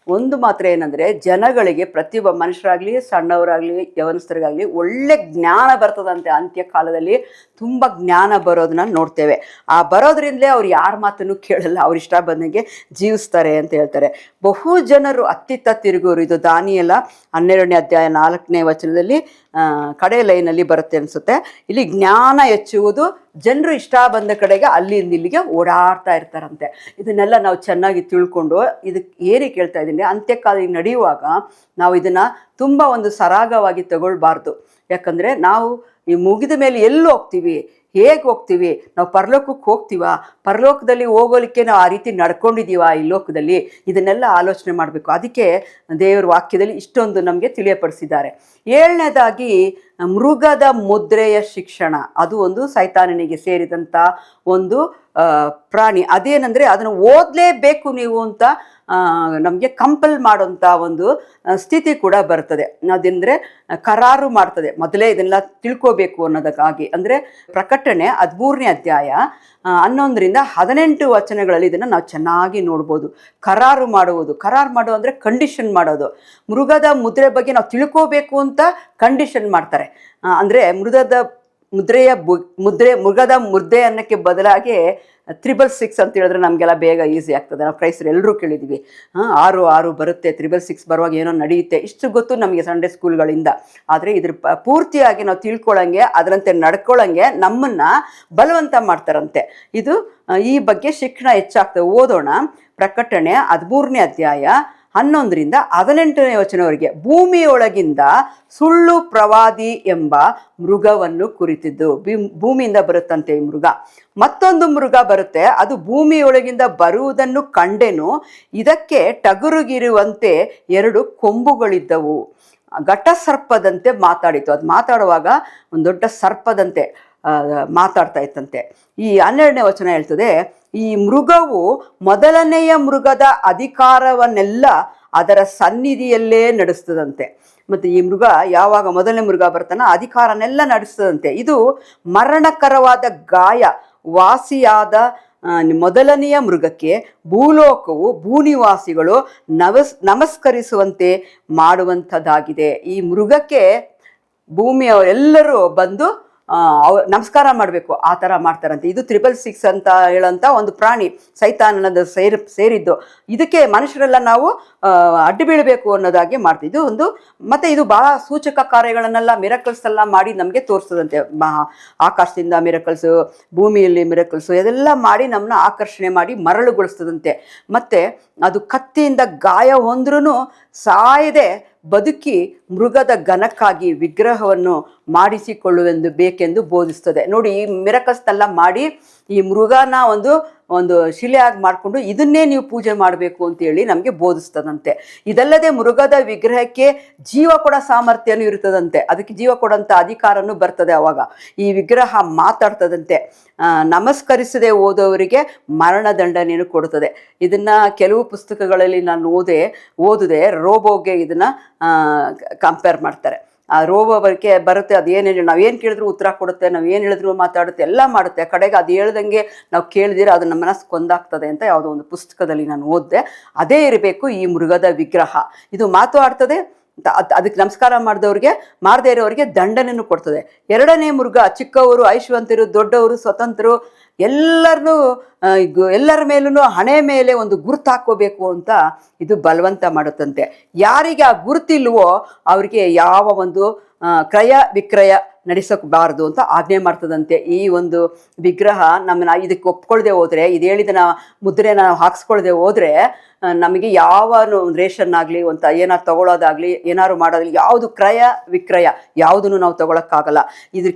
ಒಂದು ಮಾತ್ರ ಏನಂದರೆ, ಜನಗಳಿಗೆ, ಪ್ರತಿಯೊಬ್ಬ ಮನುಷ್ಯರಾಗಲಿ, ಸಣ್ಣವರಾಗಲಿ, ಯವನಸ್ಥರಿಗಾಗಲಿ ಒಳ್ಳೆ ಜ್ಞಾನ ಬರ್ತದಂತೆ. ಅಂತ್ಯಕಾಲದಲ್ಲಿ ತುಂಬ ಜ್ಞಾನ ಬರೋದನ್ನ ನೋಡ್ತೇವೆ. ಆ ಬರೋದ್ರಿಂದಲೇ ಅವ್ರು ಯಾರ ಮಾತನ್ನು ಕೇಳಲ್ಲ, ಅವ್ರು ಇಷ್ಟ ಬಂದಂಗೆ ಜೀವಿಸ್ತಾರೆ ಅಂತ ಹೇಳ್ತಾರೆ. ಬಹು ಜನರು ಅತ್ತಿತ್ತ ತಿರುಗೋರು. ಇದು ದಾನಿಯೇಲ 12ನೇ ಅಧ್ಯಾಯ 4ನೇ ವಚನದಲ್ಲಿ ಕಡೆ ಲೈನಲ್ಲಿ ಬರುತ್ತೆ ಅನಿಸುತ್ತೆ. ಇಲ್ಲಿ ಜ್ಞಾನ ಹೆಚ್ಚುವುದು, ಜನರು ಇಷ್ಟ ಬಂದ ಕಡೆಗೆ ಅಲ್ಲಿಂದ ಇಲ್ಲಿಗೆ ಓಡಾಡ್ತಾ ಇರ್ತಾರಂತೆ. ಇದನ್ನೆಲ್ಲ ನಾವು ಚೆನ್ನಾಗಿ ತಿಳ್ಕೊಂಡು, ಇದಕ್ಕೆ ಏನಕ್ಕೆ ಹೇಳ್ತಾ ಇದ್ದೀನಿ, ಅಂತ್ಯಕಾಲ ನಡೆಯುವಾಗ ನಾವು ಇದನ್ನು ತುಂಬ ಒಂದು ಸರಾಗವಾಗಿ ತಗೊಳ್ಬಾರ್ದು. ಯಾಕಂದರೆ ನಾವು ಈ ಮುಗಿದ ಮೇಲೆ ಎಲ್ಲಿ ಹೋಗ್ತೀವಿ, ಹೇಗೆ ಹೋಗ್ತೀವಿ, ನಾವು ಪರಲೋಕಕ್ಕೆ ಹೋಗ್ತೀವ, ಪರಲೋಕದಲ್ಲಿ ಹೋಗೋಲಿಕ್ಕೆ ನಾವು ಆ ರೀತಿ ನಡ್ಕೊಂಡಿದ್ದೀವ ಈ ಲೋಕದಲ್ಲಿ, ಇದನ್ನೆಲ್ಲ ಆಲೋಚನೆ ಮಾಡಬೇಕು. ಅದಕ್ಕೆ ದೇವರ ವಾಕ್ಯದಲ್ಲಿ ಇಷ್ಟೊಂದು ನಮಗೆ ತಿಳಿಯಪಡಿಸಿದ್ದಾರೆ. 7ನೇದಾಗಿ ಮೃಗದ ಮುದ್ರೆಯ ಶಿಕ್ಷಣ. ಅದು ಒಂದು ಸೈತಾನನಿಗೆ ಸೇರಿದಂಥ ಒಂದು ಪ್ರಾಣಿ. ಅದೇನೆಂದರೆ ಅದನ್ನು ಓದಲೇಬೇಕು ನೀವು ಅಂತ ನಮಗೆ ಕಂಪಲ್ ಮಾಡೋಂಥ ಒಂದು ಸ್ಥಿತಿ ಕೂಡ ಬರ್ತದೆ. ಅതെಂದರೆ ಕರಾರು ಮಾಡ್ತದೆ, ಮೊದಲೇ ಇದನ್ನೆಲ್ಲ ತಿಳ್ಕೋಬೇಕು ಅನ್ನೋದಕ್ಕಾಗಿ. ಅಂದರೆ ಪ್ರಕಟಣೆ 13ನೇ ಅಧ್ಯಾಯ 11ರಿಂದ 18 ವಚನಗಳಲ್ಲಿ ಇದನ್ನು ನಾವು ಚೆನ್ನಾಗಿ ನೋಡ್ಬೋದು. ಕರಾರು ಮಾಡುವುದು ಅಂದರೆ ಕಂಡೀಷನ್ ಮಾಡೋದು. ಮೃಗದ ಮುದ್ರೆ ಬಗ್ಗೆ ನಾವು ತಿಳ್ಕೋಬೇಕು ಅಂತ ಕಂಡೀಷನ್ ಮಾಡ್ತಾರೆ. ಅಂದರೆ ಮೃಗದ ಮುದ್ದೆ ಅನ್ನೋಕ್ಕೆ ಬದಲಾಗಿ 666 ಅಂತ ಹೇಳಿದ್ರೆ ನಮಗೆಲ್ಲ ಬೇಗ ಈಸಿ ಆಗ್ತದೆ. ನಾವು ಕ್ರೈಸ್ತರು ಎಲ್ಲರೂ ಕೇಳಿದ್ದೀವಿ, 6 ಬರುತ್ತೆ, 666 ಬರುವಾಗ ಏನೋ ನಡೆಯುತ್ತೆ, ಇಷ್ಟು ಗೊತ್ತು ನಮಗೆ ಸಂಡೇ ಸ್ಕೂಲ್ಗಳಿಂದ. ಆದರೆ ಇದ್ರ ಪೂರ್ತಿಯಾಗಿ ನಾವು ತಿಳ್ಕೊಳ್ಳೋಂಗೆ, ಅದರಂತೆ ನಡ್ಕೊಳ್ಳೋಂಗೆ ನಮ್ಮನ್ನು ಬಲವಂತ ಮಾಡ್ತಾರಂತೆ. ಇದು ಈ ಬಗ್ಗೆ ಶಿಕ್ಷಣ ಹೆಚ್ಚಾಗ್ತದೆ. ಓದೋಣ. ಪ್ರಕಟಣೆ 13ನೇ ಅಧ್ಯಾಯ 11ರಿಂದ 18ನೇ ವಚನವರೆಗೆ. ಭೂಮಿಯೊಳಗಿಂದ ಸುಳ್ಳು ಪ್ರವಾದಿ ಎಂಬ ಮೃಗವನ್ನು ಕುರಿತಿದ್ದು. ಭೂಮಿಯಿಂದ ಬರುತ್ತಂತೆ ಈ ಮೃಗ. ಮತ್ತೊಂದು ಮೃಗ ಬರುತ್ತೆ, ಅದು ಭೂಮಿಯೊಳಗಿಂದ ಬರುವುದನ್ನು ಕಂಡೆನು. ಇದಕ್ಕೆ ಟಗರುಗಿರುವಂತೆ 2 ಕೊಂಬುಗಳಿದ್ದವು. ಘಟಸರ್ಪದಂತೆ ಮಾತಾಡಿತು. ಅದು ಮಾತಾಡುವಾಗ ಒಂದು ದೊಡ್ಡ ಸರ್ಪದಂತೆ ಮಾತಾಡ್ತಾ ಇತ್ತಂತೆ. ಈ 12ನೇ ವಚನ ಹೇಳ್ತದೆ, ಈ ಮೃಗವು ಮೊದಲನೆಯ ಮೃಗದ ಅಧಿಕಾರವನ್ನೆಲ್ಲ ಅದರ ಸನ್ನಿಧಿಯಲ್ಲೇ ನಡೆಸ್ತದಂತೆ. ಮತ್ತು ಈ ಮೃಗ ಯಾವಾಗ ಮೊದಲನೇ ಮೃಗ ಬರ್ತಾನ ಅಧಿಕಾರನೆಲ್ಲ ನಡೆಸ್ತದಂತೆ. ಇದು ಮರಣಕರವಾದ ಗಾಯ ವಾಸಿಯಾದ ಮೊದಲನೆಯ ಮೃಗಕ್ಕೆ ಭೂಲೋಕವು ಭೂನಿವಾಸಿಗಳು ನಮಸ್ಕರಿಸುವಂತೆ ಮಾಡುವಂಥದ್ದಾಗಿದೆ. ಈ ಮೃಗಕ್ಕೆ ಭೂಮಿಯವರೆಲ್ಲರೂ ಬಂದು ನಮಸ್ಕಾರ ಮಾಡಬೇಕು, ಆ ಥರ ಮಾಡ್ತಾರಂತೆ. ಇದು 666 ಅಂತ ಹೇಳೋಂಥ ಒಂದು ಪ್ರಾಣಿ, ಸೈತಾನದ ಸೇರಿದ್ದು. ಇದಕ್ಕೆ ಮನುಷ್ಯರೆಲ್ಲ ನಾವು ಅಡ್ಡು ಬೀಳಬೇಕು ಅನ್ನೋದಾಗಿ ಮಾಡ್ತೀವಿ. ಇದು ಒಂದು ಮತ್ತು ಇದು ಭಾಳ ಸೂಚಕ ಕಾರ್ಯಗಳನ್ನೆಲ್ಲ ಮಿರಕಲ್ಸ್ ಎಲ್ಲ ಮಾಡಿ ನಮಗೆ ತೋರಿಸ್ತದಂತೆ. ಆಕಾಶದಿಂದ ಮಿರಕಲ್ಸು, ಭೂಮಿಯಲ್ಲಿ ಮಿರಕಲ್ಸು, ಇದೆಲ್ಲ ಮಾಡಿ ನಮ್ಮನ್ನ ಆಕರ್ಷಣೆ ಮಾಡಿ ಮರಳುಗೊಳಿಸ್ತದಂತೆ. ಮತ್ತು ಅದು ಕತ್ತಿಯಿಂದ ಗಾಯ ಹೊಂದ್ರೂ ಸಾಯದೆ ಬದುಕಿ ಮೃಗದ ಘನಕ್ಕಾಗಿ ವಿಗ್ರಹವನ್ನು ಮಾಡಿಸಿಕೊಳ್ಳುವೆಂದು ಬೇಕೆಂದು ಬೋಧಿಸ್ತದೆ. ನೋಡಿ, ಈ ಮಿರಕಲ್ಸ್ನೆಲ್ಲ ಮಾಡಿ ಈ ಮೃಗನ ಒಂದು ಶಿಲೆಯಾಗಿ ಮಾಡಿಕೊಂಡು ಇದನ್ನೇ ನೀವು ಪೂಜೆ ಮಾಡಬೇಕು ಅಂತೇಳಿ ನಮಗೆ ಬೋಧಿಸ್ತದಂತೆ. ಇದಲ್ಲದೆ ಮೃಗದ ವಿಗ್ರಹಕ್ಕೆ ಜೀವ ಕೊಡೋ ಸಾಮರ್ಥ್ಯನೂ ಇರ್ತದಂತೆ. ಅದಕ್ಕೆ ಜೀವ ಕೊಡೋಂಥ ಅಧಿಕಾರನೂ ಬರ್ತದೆ. ಅವಾಗ ಈ ವಿಗ್ರಹ ಮಾತಾಡ್ತದಂತೆ. ನಮಸ್ಕರಿಸದೆ ಓದೋವರಿಗೆ ಮರಣದಂಡನೆಯನ್ನು ಕೊಡುತ್ತದೆ. ಇದನ್ನು ಕೆಲವು ಪುಸ್ತಕಗಳಲ್ಲಿ ನಾನು ಓದಿದೆ. ರೋಬೋಗೆ ಇದನ್ನು ಕಂಪೇರ್ ಮಾಡ್ತಾರೆ. ಆ ರೋಬೋ ಬರುತ್ತೆ, ಅದು ಏನೇನು ನಾವೇನು ಕೇಳಿದ್ರು ಉತ್ತರ ಕೊಡುತ್ತೆ, ನಾವು ಏನು ಹೇಳಿದ್ರು ಮಾತಾಡುತ್ತೆ, ಎಲ್ಲ ಮಾಡುತ್ತೆ. ಕಡೆಗೆ ಅದು ಹೇಳ್ದಂಗೆ ನಾವು ಕೇಳಿದಿರ ಅದು ನಮ್ಮ ಮನಸ್ಸು ಕೊಂದಾಗ್ತದೆ ಅಂತ ಯಾವುದೋ ಒಂದು ಪುಸ್ತಕದಲ್ಲಿ ನಾನು ಓದಿದೆ. ಅದೇ ಇರಬೇಕು ಈ ಮೃಗದ ವಿಗ್ರಹ. ಇದು ಮಾತಾಡ್ತದೆ, ಅದಕ್ಕೆ ನಮಸ್ಕಾರ ಮಾಡದೇ ಇರೋರಿಗೆ ದಂಡನೆಯನ್ನು ಕೊಡ್ತದೆ. 2ನೇ ಮೃಗ ಚಿಕ್ಕವರು, ಐಶ್ವಂತರು, ದೊಡ್ಡವರು, ಸ್ವತಂತ್ರರು ಎಲ್ಲರ ಮೇಲೂ ಹಣೆ ಮೇಲೆ ಒಂದು ಗುರುತು ಹಾಕೋಬೇಕು ಅಂತ ಇದು ಬಲವಂತ ಮಾಡುತ್ತಂತೆ. ಯಾರಿಗೆ ಆ ಗುರುತಿಲ್ವೋ ಅವರಿಗೆ ಯಾವ ಒಂದು ಕ್ರಯ ವಿಕ್ರಯ ನಡೆಸಬಾರದು ಅಂತ ಆಜ್ಞೆ ಮಾಡ್ತದಂತೆ. ಈ ಒಂದು ವಿಗ್ರಹ ನಮ್ಮನ್ನ ಇದಕ್ಕೆ ಒಪ್ಕೊಳ್ದೆ ಹೋದರೆ, ಇದು ಹೇಳಿದ ಮುದ್ರೆನ ನಾವು ಹಾಕ್ಸ್ಕೊಳ್ದೆ ಹೋದರೆ ನಮಗೆ ಯಾವ ರೇಷನ್ ಆಗಲಿ ಅಂತ ಏನಾದ್ರು ತಗೊಳ್ಳೋದಾಗಲಿ ಏನಾದ್ರು ಮಾಡೋದಾಗಲಿ ಯಾವುದು ಕ್ರಯ ವಿಕ್ರಯ ಯಾವುದನ್ನು ನಾವು ತಗೊಳಕ್ಕಾಗಲ್ಲ.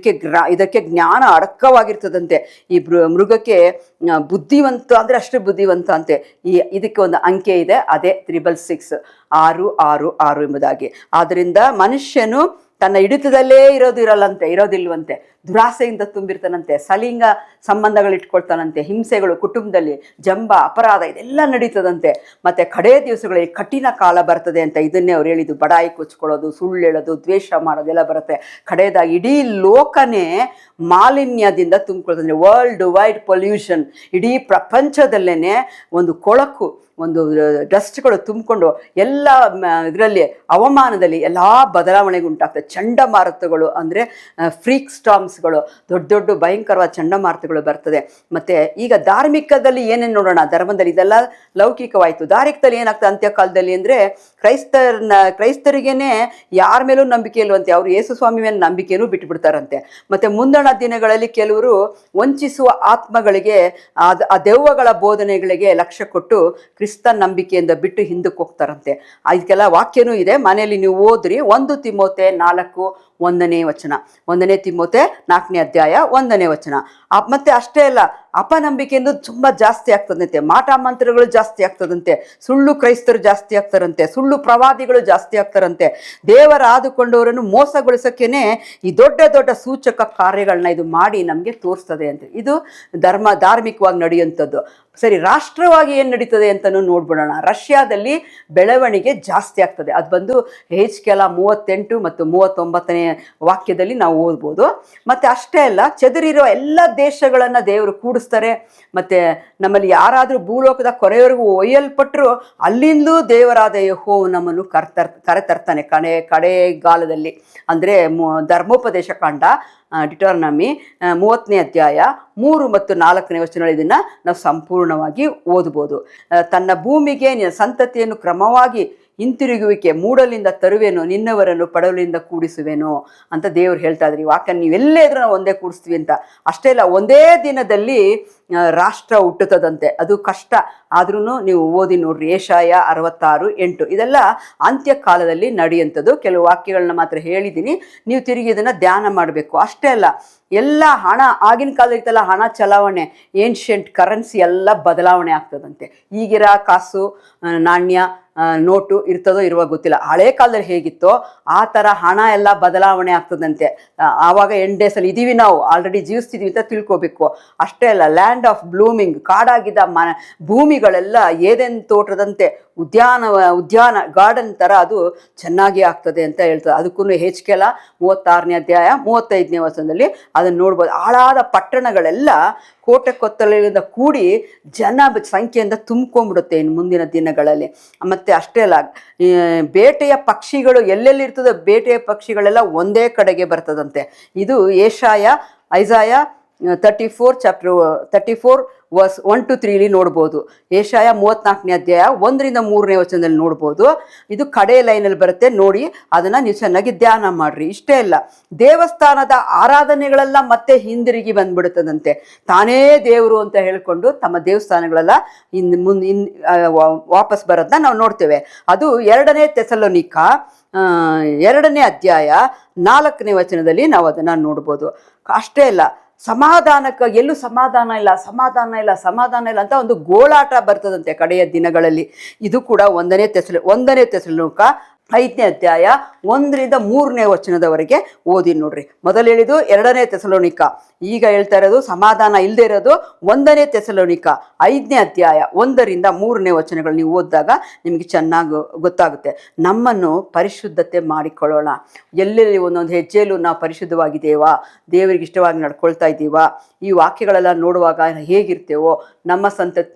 ಇದಕ್ಕೆ ಜ್ಞಾನ ಅಡಕವಾಗಿರ್ತದಂತೆ. ಈ ಮೃಗಕ್ಕೆ ಬುದ್ಧಿವಂತ ಅಂದರೆ ಅಷ್ಟು ಬುದ್ಧಿವಂತ ಅಂತೆ. ಇದಕ್ಕೆ ಒಂದು ಅಂಕೆ ಇದೆ, ಅದೇ 666 666 ಎಂಬುದಾಗಿ. ಆದ್ದರಿಂದ ಮನುಷ್ಯನು ತನ್ನ ಹಿಡಿತದಲ್ಲೇ ಇರೋದಿಲ್ವಂತೆ, ದುರಾಸೆಯಿಂದ ತುಂಬಿರ್ತಾನಂತೆ, ಸಲಿಂಗ ಸಂಬಂಧಗಳು ಇಟ್ಕೊಳ್ತಾನಂತೆ, ಹಿಂಸೆಗಳು ಕುಟುಂಬದಲ್ಲಿ, ಜಂಬ ಅಪರಾಧ ಇದೆಲ್ಲ ನಡೀತದಂತೆ. ಮತ್ತು ಕಡೇ ದಿವಸಗಳಲ್ಲಿ ಕಠಿಣ ಕಾಲ ಬರ್ತದೆ ಅಂತ ಇದನ್ನೇ ಅವ್ರು ಹೇಳಿದ್ದು. ಬಡಾಯಿ ಕೊಚ್ಕೊಳ್ಳೋದು, ಸುಳ್ಳು ಹೇಳೋದು, ದ್ವೇಷ ಮಾಡೋದೆಲ್ಲ ಬರುತ್ತೆ. ಕಡೆಯದಾಗಿ ಇಡೀ ಲೋಕನೇ ಮಾಲಿನ್ಯದಿಂದ ತುಂಬಿಕೊಳ್ತದೆ. ವರ್ಲ್ಡ್ ವೈಡ್ ಪೊಲ್ಯೂಷನ್, ಇಡೀ ಪ್ರಪಂಚದಲ್ಲೇ ಒಂದು ಕೊಳಕು, ಒಂದು ಡಸ್ಟ್ಗಳು ತುಂಬಿಕೊಂಡು ಎಲ್ಲ ಇದರಲ್ಲಿ ಹವಾಮಾನದಲ್ಲಿ ಎಲ್ಲ ಬದಲಾವಣೆಗೆ ಉಂಟಾಗ್ತದೆ. ಚಂಡಮಾರುತಗಳು ಅಂದರೆ ಫ್ರೀಕ್ ಸ್ಟಾರ್ಮ್ಸ್ಗಳು, ದೊಡ್ಡ ದೊಡ್ಡ ಭಯಂಕರವಾದ ಚಂಡಮಾರುತಗಳು ಬರ್ತದೆ. ಮತ್ತು ಈಗ ಧಾರ್ಮಿಕದಲ್ಲಿ ಏನೇನು ನೋಡೋಣ, ಧರ್ಮದಲ್ಲಿ ಇದೆಲ್ಲ ಲೌಕಿಕವಾಯಿತು. ಧಾರ್ಮಿಕದಲ್ಲಿ ಏನಾಗ್ತದೆ ಅಂತ್ಯಕಾಲದಲ್ಲಿ ಅಂದರೆ ಕ್ರೈಸ್ತರಿಗೇನೆ ಯಾರ ಮೇಲೂ ನಂಬಿಕೆ ಇಲ್ವಂತೆ, ಅವರು ಯೇಸು ಸ್ವಾಮಿ ಮೇಲೆ ನಂಬಿಕೆನೂ ಬಿಟ್ಟುಬಿಡ್ತಾರಂತೆ. ಮತ್ತು ಮುಂದಣ ದಿನಗಳಲ್ಲಿ ಕೆಲವರು ವಂಚಿಸುವ ಆತ್ಮಗಳಿಗೆ ಆ ದೆವ್ವಗಳ ಬೋಧನೆಗಳಿಗೆ ಲಕ್ಷ್ಯ ಕೊಟ್ಟು ಕ್ರಿಸ್ತ ನಂಬಿಕೆಯಿಂದ ಬಿಟ್ಟು ಹಿಂದಕ್ಕೆ ಹೋಗ್ತಾರಂತೆ. ಇದಕ್ಕೆಲ್ಲ ವಾಕ್ಯನೂ ಇದೆ, ಮನೆಯಲ್ಲಿ ನೀವು ಓದ್ರಿ. 1 ತಿಮೋಥೆ 4:1 ವಚನ, 1 ತಿಮೋಥೆ 4ನೇ ಅಧ್ಯಾಯ 1ನೇ ವಚನ. ಮತ್ತೆ ಅಷ್ಟೇ ಅಲ್ಲ, ಅಪನಂಬಿಕೆಯನ್ನು ತುಂಬ ಜಾಸ್ತಿ ಆಗ್ತದಂತೆ, ಮಾಟ ಮಂತ್ರಗಳು ಜಾಸ್ತಿ ಆಗ್ತದಂತೆ, ಸುಳ್ಳು ಕ್ರೈಸ್ತರು ಜಾಸ್ತಿ ಆಗ್ತಾರಂತೆ, ಸುಳ್ಳು ಪ್ರವಾದಿಗಳು ಜಾಸ್ತಿ ಆಗ್ತಾರಂತೆ. ದೇವರ ಆದುಕೊಂಡವರನ್ನು ಮೋಸಗೊಳಿಸೋಕ್ಕೇನೆ ಈ ದೊಡ್ಡ ದೊಡ್ಡ ಸೂಚಕ ಕಾರ್ಯಗಳನ್ನ ಇದು ಮಾಡಿ ನಮಗೆ ತೋರಿಸ್ತದೆ ಅಂತ. ಇದು ಧಾರ್ಮಿಕವಾಗಿ ನಡೆಯುವಂಥದ್ದು. ಸರಿ, ರಾಷ್ಟ್ರವಾಗಿ ಏನು ನಡೀತದೆ ಅಂತಲೂ ನೋಡ್ಬಿಡೋಣ. ರಷ್ಯಾದಲ್ಲಿ ಬೆಳವಣಿಗೆ ಜಾಸ್ತಿ ಆಗ್ತದೆ. ಅದು ಬಂದು HKL 38 ಮತ್ತು 39ನೇ ವಾಕ್ಯದಲ್ಲಿ ನಾವು ಓದ್ಬೋದು. ಮತ್ತು ಅಷ್ಟೇ ಅಲ್ಲ, ಚದುರಿರೋ ಎಲ್ಲ ದೇಶಗಳನ್ನು ದೇವರು ಕೂಡಿಸ್ತಾರೆ. ಮತ್ತು ನಮ್ಮಲ್ಲಿ ಯಾರಾದರೂ ಭೂಲೋಕದ ಕೊರೆಯವರೆಗೂ ಒಯ್ಯಲ್ಪಟ್ಟರು ಅಲ್ಲಿಂದಲೂ ದೇವರಾದ ಯೆಹೋವ ನಮ್ಮನ್ನು ಕರೆತರ್ತಾನೆ ಕಡೆಗಾಲದಲ್ಲಿ. ಅಂದರೆ ಧರ್ಮೋಪದೇಶ ಕಾಂಡ, ಡಿಟರ್ನಮಿ 30ನೇ ಅಧ್ಯಾಯ 3 ಮತ್ತು 4ನೇ ವಚನಗಳು ಇದನ್ನು ನಾವು ಸಂಪೂರ್ಣವಾಗಿ ಓದ್ಬೋದು. ತನ್ನ ಭೂಮಿಗೆ ಸಂತತಿಯನ್ನು ಕ್ರಮವಾಗಿ ಹಿಂತಿರುಗುವಿಕೆ ಮೂಡಲಿಂದ ತರುವೆನು, ನಿನ್ನವರನ್ನು ಪಡವಲಿಂದ ಕೂಡಿಸುವೆನು ಅಂತ ದೇವ್ರು ಹೇಳ್ತಾ ಇದ್ರಿ. ವಾಕ್ಯ ನೀವೆಲ್ಲೇ ಇದ್ರೂ ನಾವು ಒಂದೇ ಕೂಡಿಸ್ತೀವಿ ಅಂತ. ಅಷ್ಟೇ ಅಲ್ಲ, ಒಂದೇ ದಿನದಲ್ಲಿ ರಾಷ್ಟ್ರ ಹುಟ್ಟುತ್ತದಂತೆ. ಅದು ಕಷ್ಟ, ಆದ್ರೂ ನೀವು ಓದಿ ನೋಡ್ರಿ. ಯೆಶಾಯ 66:8 ಇದೆಲ್ಲ ಅಂತ್ಯಕಾಲದಲ್ಲಿ ನಡೆಯುವಂಥದ್ದು. ಕೆಲವು ವಾಕ್ಯಗಳನ್ನ ಮಾತ್ರ ಹೇಳಿದ್ದೀನಿ, ನೀವು ತಿರುಗಿ ಇದನ್ನು ಧ್ಯಾನ ಮಾಡಬೇಕು. ಅಷ್ಟೇ ಅಲ್ಲ, ಎಲ್ಲ ಹಣ, ಆಗಿನ ಕಾಲದಲ್ಲಿತ್ತಲ್ಲ ಹಣ ಚಲಾವಣೆ, ಏನ್ಷಿಯಂಟ್ ಕರೆನ್ಸಿ ಎಲ್ಲ ಬದಲಾವಣೆ ಆಗ್ತದಂತೆ. ಈಗಿರೋ ಕಾಸು, ನಾಣ್ಯ, ನೋಟು ಇರ್ತದೋ ಇರುವ ಗೊತ್ತಿಲ್ಲ. ಹಳೆ ಕಾಲದಲ್ಲಿ ಹೇಗಿತ್ತೋ ಆ ಥರ ಹಣ ಎಲ್ಲ ಬದಲಾವಣೆ ಆಗ್ತದಂತೆ. ಆವಾಗ 8 ಡೇಸಲ್ಲಿ ಇದೀವಿ, ನಾವು ಆಲ್ರೆಡಿ ಜೀವಿಸ್ತಿದ್ವಿ ಅಂತ ತಿಳ್ಕೊಬೇಕು. ಅಷ್ಟೇ ಅಲ್ಲ, ಲ್ಯಾಂಡ್ ಆಫ್ ಬ್ಲೂಮಿಂಗ್, ಕಾಡಾಗಿದ್ದ ಭೂಮಿಗಳೆಲ್ಲ ಏದೆನ್ ತೋಟದಂತೆ ಉದ್ಯಾನ ಗಾರ್ಡನ್ ಥರ ಅದು ಚೆನ್ನಾಗಿ ಆಗ್ತದೆ ಅಂತ ಹೇಳ್ತದೆ. ಅದಕ್ಕೂ HKL 36ನೇ ಅಧ್ಯಾಯ 35ನೇ ವಚನದಲ್ಲಿ ಅದನ್ನು ನೋಡ್ಬೋದು. ಹಾಳಾದ ಪಟ್ಟಣಗಳೆಲ್ಲ ಕೋಟೆ ಕೊತ್ತಲಿಂದ ಕೂಡಿ ಜನ ಸಂಖ್ಯೆಯಿಂದ ತುಂಬ್ಕೊಂಡ್ಬಿಡುತ್ತೆ ಇನ್ನು ಮುಂದಿನ ದಿನಗಳಲ್ಲಿ. ಮತ್ತು ಅಷ್ಟೇ ಅಲ್ಲ, ಬೇಟೆಯ ಪಕ್ಷಿಗಳು ಎಲ್ಲೆಲ್ಲಿರ್ತದೋ ಬೇಟೆಯ ಪಕ್ಷಿಗಳೆಲ್ಲ ಒಂದೇ ಕಡೆಗೆ ಬರ್ತದಂತೆ. ಇದು ಐಸಾಯ 34 ವರ್ಸ್ 1-3 ನೋಡ್ಬೋದು. ಯೆಶಾಯ 34ನೇ ಅಧ್ಯಾಯ 1-3ನೇ ವಚನದಲ್ಲಿ ನೋಡ್ಬೋದು. ಇದು ಕಡೆ ಲೈನಲ್ಲಿ ಬರುತ್ತೆ, ನೋಡಿ ಅದನ್ನು ನೀವು ಚೆನ್ನಾಗಿ ಧ್ಯಾನ ಮಾಡ್ರಿ. ಇಷ್ಟೇ ಅಲ್ಲ, ದೇವಸ್ಥಾನದ ಆರಾಧನೆಗಳೆಲ್ಲ ಮತ್ತೆ ಹಿಂದಿರುಗಿ ಬಂದ್ಬಿಡುತ್ತದಂತೆ. ತಾನೇ ದೇವರು ಅಂತ ಹೇಳ್ಕೊಂಡು ತಮ್ಮ ದೇವಸ್ಥಾನಗಳೆಲ್ಲ ವಾಪಸ್ ಬರೋದನ್ನ ನಾವು ನೋಡ್ತೇವೆ. ಅದು 2ನೇ ಥೆಸಲೋನಿಕ 2ನೇ ಅಧ್ಯಾಯ 4ನೇ ವಚನದಲ್ಲಿ ನಾವು ಅದನ್ನು ನೋಡ್ಬೋದು. ಅಷ್ಟೇ ಅಲ್ಲ, ಎಲ್ಲೂ ಸಮಾಧಾನ ಇಲ್ಲ ಅಂತ ಒಂದು ಗೋಳಾಟ ಬರ್ತದಂತೆ ಕಡೆಯ ದಿನಗಳಲ್ಲಿ. ಇದು ಕೂಡ 1ನೇ ಥೆಸಲೋನಿಕ 5ನೇ ಅಧ್ಯಾಯ 1-3ನೇ ವಚನದವರೆಗೆ ಓದಿ ನೋಡ್ರಿ. ಮೊದಲು ಹೇಳಿದ್ದು 2ನೇ ಥೆಸಲೋನಿಕ, ಈಗ ಹೇಳ್ತಾ ಇರೋದು ಸಮಾಧಾನ ಇಲ್ಲದೆ ಇರೋದು 1ನೇ ಥೆಸಲೋನಿಕ 5ನೇ ಅಧ್ಯಾಯ 1-3ನೇ ವಚನಗಳು ನೀವು ಓದಿದಾಗ ನಿಮಗೆ ಚೆನ್ನಾಗಿ ಗೊತ್ತಾಗುತ್ತೆ. ನಮ್ಮನ್ನು ಪರಿಶುದ್ಧತೆ ಮಾಡಿಕೊಳ್ಳೋಣ. ಎಲ್ಲೆಲ್ಲಿ ಒಂದೊಂದು ಹೆಜ್ಜೆಯಲ್ಲೂ ನಾವು ಪರಿಶುದ್ಧವಾಗಿದ್ದೇವಾ, ದೇವರಿಗೆ ಇಷ್ಟವಾಗಿ ನಡ್ಕೊಳ್ತಾ ಇದ್ದೀವಾ, ಈ ವಾಕ್ಯಗಳೆಲ್ಲ ನೋಡುವಾಗ ಹೇಗಿರ್ತೇವೋ,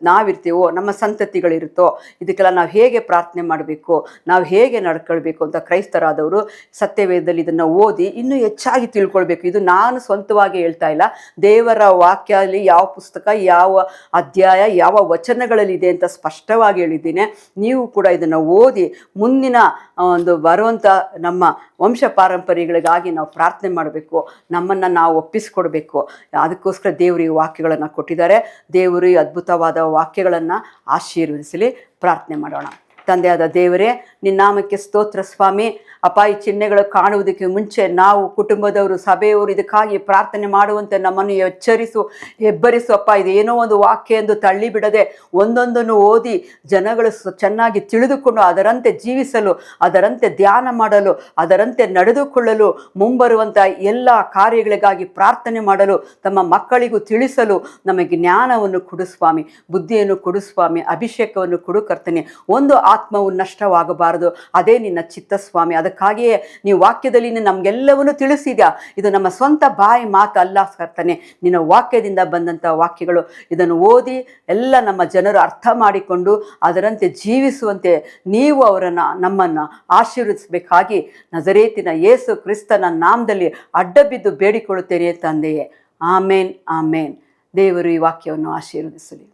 ನಾವಿರ್ತೇವೋ, ನಮ್ಮ ಸಂತತಿಗಳಿರುತ್ತೋ, ಇದಕ್ಕೆಲ್ಲ ನಾವು ಹೇಗೆ ಪ್ರಾರ್ಥನೆ ಮಾಡಬೇಕು, ನಾವು ಹೇಗೆ ನಡ್ಕೊಳ್ಬೇಕು ಅಂತ ಕ್ರೈಸ್ತರಾದವರು ಸತ್ಯವೇದದಲ್ಲಿ ಇದನ್ನು ಓದಿ ಇನ್ನೂ ಹೆಚ್ಚಾಗಿ ತಿಳ್ಕೊಳ್ಬೇಕು. ಇದು ನಾನು ಸ್ವಂತವಾಗಿ ಹೇಳ್ತಾ ಇಲ್ಲ. ದೇವರ ವಾಕ್ಯದಲ್ಲಿ ಯಾವ ಪುಸ್ತಕ, ಯಾವ ಅಧ್ಯಾಯ, ಯಾವ ವಚನಗಳಲ್ಲಿ ಇದೆ ಅಂತ ಸ್ಪಷ್ಟವಾಗಿ ಹೇಳಿದ್ದೀನಿ. ನೀವು ಕೂಡ ಇದನ್ನು ಓದಿ ಮುಂದಿನ ಒಂದು ಬರುವಂಥ ನಮ್ಮ ವಂಶ ಪಾರಂಪರ್ಯಗಳಿಗಾಗಿ ನಾವು ಪ್ರಾರ್ಥನೆ ಮಾಡಬೇಕು, ನಮ್ಮನ್ನು ನಾವು ಒಪ್ಪಿಸ್ಕೊಡ್ಬೇಕು. ಅದಕ್ಕೋಸ್ಕರ ದೇವರು ಈ ವಾಕ್ಯಗಳನ್ನು ಕೊಟ್ಟಿದ್ದಾರೆ. ದೇವರು ಈ ಅದ್ಭುತವಾದ ವಾಕ್ಯಗಳನ್ನು ಆಶೀರ್ವದಿಸಲಿ. ಪ್ರಾರ್ಥನೆ ಮಾಡೋಣ. ತಂದೆಯಾದ ದೇವರೇ, ನಿನ್ನ ನಾಮಕ್ಕೆ ಸ್ತೋತ್ರ ಸ್ವಾಮಿ. ಅಪ್ಪ, ಈ ಚಿಹ್ನೆಗಳು ಕಾಣುವುದಕ್ಕೆ ಮುಂಚೆ ನಾವು ಕುಟುಂಬದವರು, ಸಭೆಯವರು ಇದಕ್ಕಾಗಿ ಪ್ರಾರ್ಥನೆ ಮಾಡುವಂತೆ ನಮ್ಮನ್ನು ಎಚ್ಚರಿಸು, ಹೆಬ್ಬರಿಸು ಅಪ್ಪ. ಇದೇನೋ ಒಂದು ವಾಕ್ಯ ಎಂದು ತಳ್ಳಿಬಿಡದೆ ಒಂದೊಂದನ್ನು ಓದಿ ಜನಗಳು ಚೆನ್ನಾಗಿ ತಿಳಿದುಕೊಂಡು ಅದರಂತೆ ಜೀವಿಸಲು, ಅದರಂತೆ ಧ್ಯಾನ ಮಾಡಲು, ಅದರಂತೆ ನಡೆದುಕೊಳ್ಳಲು, ಮುಂಬರುವಂಥ ಎಲ್ಲ ಕಾರ್ಯಗಳಿಗಾಗಿ ಪ್ರಾರ್ಥನೆ ಮಾಡಲು, ತಮ್ಮ ಮಕ್ಕಳಿಗೂ ತಿಳಿಸಲು ನಮಗೆ ಜ್ಞಾನವನ್ನು ಕೊಡು ಸ್ವಾಮಿ, ಬುದ್ಧಿಯನ್ನು ಕೊಡು ಸ್ವಾಮಿ, ಅಭಿಷೇಕವನ್ನು ಕೊಡು ಕರ್ತನೆ. ಒಂದು ಆತ್ಮವು ನಷ್ಟವಾಗಬಾರದು, ಅದೇ ನಿನ್ನ ಚಿತ್ತ ಸ್ವಾಮಿ. ಅದಕ್ಕಾಗಿಯೇ ನೀವು ವಾಕ್ಯದಲ್ಲಿ ನಮಗೆಲ್ಲವನ್ನು ತಿಳಿಸಿದ್ಯಾ. ಇದು ನಮ್ಮ ಸ್ವಂತ ಬಾಯಿ ಮಾತು ಅಲ್ಲ ಕರ್ತನೆ, ನಿನ್ನ ವಾಕ್ಯದಿಂದ ಬಂದಂಥ ವಾಕ್ಯಗಳು. ಇದನ್ನು ಓದಿ ಎಲ್ಲ ನಮ್ಮ ಜನರು ಅರ್ಥ ಮಾಡಿಕೊಂಡು ಅದರಂತೆ ಜೀವಿಸುವಂತೆ ನೀವು ನಮ್ಮನ್ನು ಆಶೀರ್ವದಿಸಬೇಕಾಗಿ ನಜರೇತಿನ ಯೇಸು ಕ್ರಿಸ್ತನ ನಾಮದಲ್ಲಿ ಅಡ್ಡಬಿದ್ದು ಬೇಡಿಕೊಳ್ಳುತ್ತೇನೆ ತಂದೆಯೇ. ಆಮೇನ್, ಆಮೇನ್. ದೇವರು ಈ ವಾಕ್ಯವನ್ನು ಆಶೀರ್ವದಿಸಲಿ.